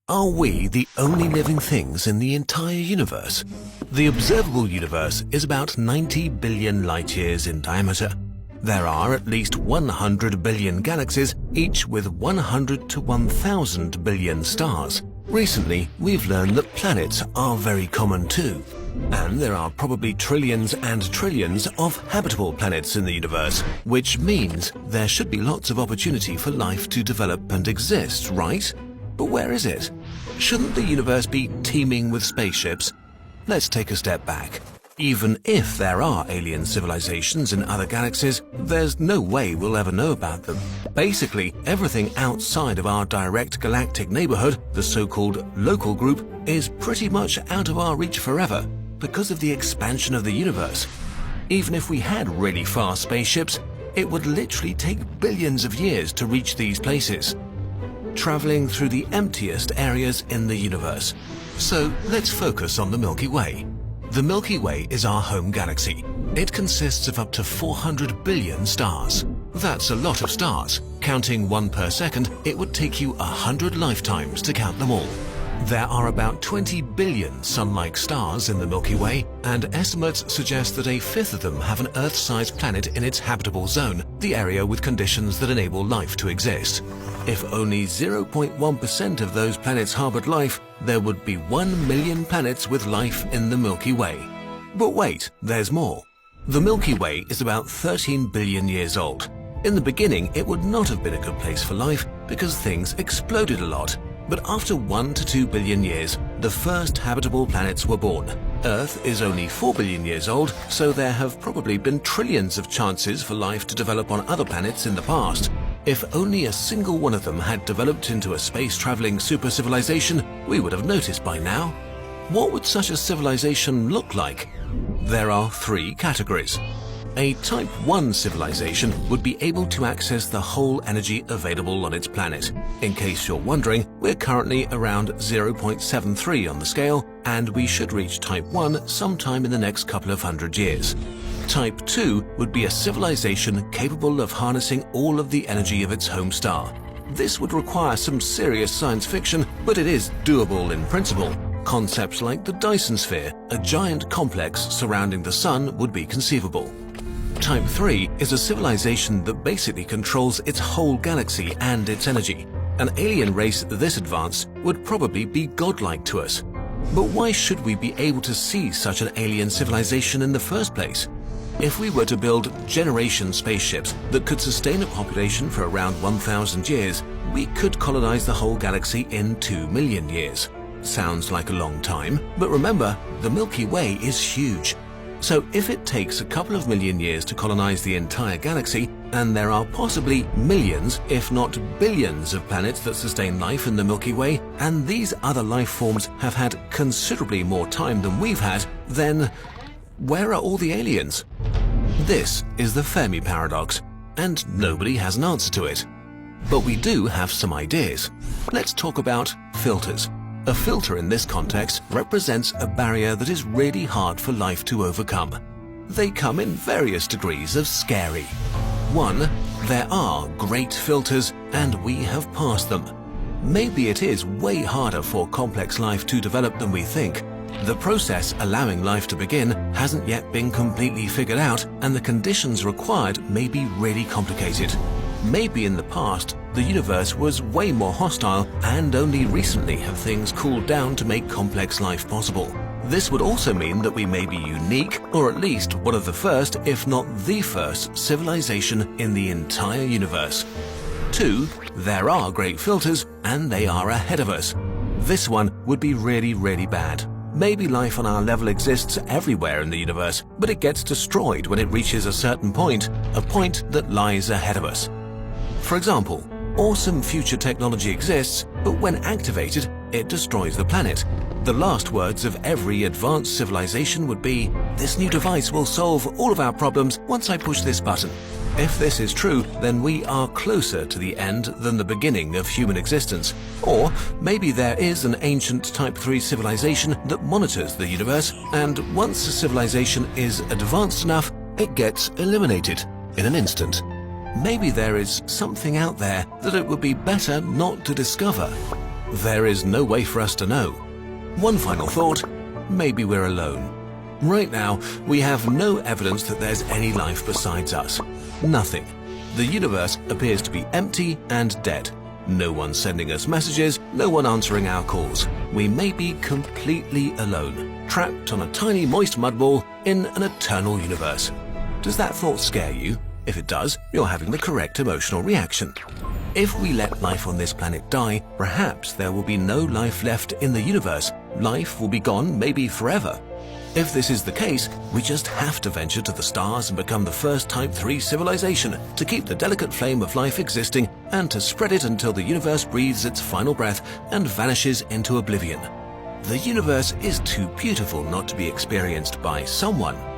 Are we the only living things in the entire universe? The observable universe is about 90 billion light-years in diameter. There are at least 100 billion galaxies, each with 100 to 1,000 billion stars. Recently, we've learned that planets are very common too. And there are probably trillions and trillions of habitable planets in the universe, which means there should be lots of opportunity for life to develop and exist, right? But where is it? Shouldn't the universe be teeming with spaceships? Let's take a step back. Even if there are alien civilizations in other galaxies, there's no way we'll ever know about them. Basically, everything outside of our direct galactic neighborhood, the so-called local group, is pretty much out of our reach forever because of the expansion of the universe. Even if we had really fast spaceships, it would literally take billions of years to reach these places, traveling through the emptiest areas in the universe. So let's focus on the Milky Way. The Milky Way is our home galaxy. It consists of up to 400 billion stars. That's a lot of stars. Counting one per second, it would take you 100 lifetimes to count them all. There are about 20 billion Sun-like stars in the Milky Way, and estimates suggest that a fifth of them have an Earth-sized planet in its habitable zone, the area with conditions that enable life to exist. If only 0.1% of those planets harbored life, there would be 1 million planets with life in the Milky Way. But wait, there's more. The Milky Way is about 13 billion years old. In the beginning, it would not have been a good place for life because things exploded a lot. But after 1 to 2 billion years, the first habitable planets were born. Earth is only 4 billion years old, so there have probably been trillions of chances for life to develop on other planets in the past. If only a single one of them had developed into a space-traveling super-civilization, we would have noticed by now. What would such a civilization look like? There are 3 categories. A Type 1 civilization would be able to access the whole energy available on its planet. In case you're wondering, we're currently around 0.73 on the scale, and we should reach Type 1 sometime in the next couple of hundred years. Type 2 would be a civilization capable of harnessing all of the energy of its home star. This would require some serious science fiction, but it is doable in principle. Concepts like the Dyson sphere, a giant complex surrounding the Sun, would be conceivable. Type 3 is a civilization that basically controls its whole galaxy and its energy. An alien race this advanced would probably be godlike to us. But why should we be able to see such an alien civilization in the first place? If we were to build generation spaceships that could sustain a population for around 1,000 years, we could colonize the whole galaxy in 2 million years. Sounds like a long time, but remember, the Milky Way is huge. So if it takes a couple of million years to colonize the entire galaxy, and there are possibly millions, if not billions of planets that sustain life in the Milky Way, and these other life forms have had considerably more time than we've had, then where are all the aliens? This is the Fermi Paradox, and nobody has an answer to it. But we do have some ideas. Let's talk about filters. A filter in this context represents a barrier that is really hard for life to overcome. They come in various degrees of scary. 1. There are great filters, and we have passed them. Maybe it is way harder for complex life to develop than we think. The process allowing life to begin hasn't yet been completely figured out, and the conditions required may be really complicated. Maybe in the past, the universe was way more hostile, and only recently have things cooled down to make complex life possible. This would also mean that we may be unique, or at least one of the first, if not the first, civilization in the entire universe. 2. There are great filters, and they are ahead of us. This one would be really bad. Maybe life on our level exists everywhere in the universe, but it gets destroyed when it reaches a certain point, a point that lies ahead of us. For example, awesome future technology exists, but when activated, it destroys the planet. The last words of every advanced civilization would be, "This new device will solve all of our problems once I push this button." If this is true, then we are closer to the end than the beginning of human existence. Or maybe there is an ancient Type 3 civilization that monitors the universe, and once a civilization is advanced enough, it gets eliminated in an instant. Maybe there is something out there that it would be better not to discover. There is no way for us to know. One final thought, maybe we're alone. Right now, we have no evidence that there's any life besides us. Nothing. The universe appears to be empty and dead. No one sending us messages, no one answering our calls. We may be completely alone, trapped on a tiny moist mud ball in an eternal universe. Does that thought scare you? If it does, you're having the correct emotional reaction. If we let life on this planet die, perhaps there will be no life left in the universe. Life will be gone, maybe forever. If this is the case, we just have to venture to the stars and become the first Type 3 civilization to keep the delicate flame of life existing and to spread it until the universe breathes its final breath and vanishes into oblivion. The universe is too beautiful not to be experienced by someone.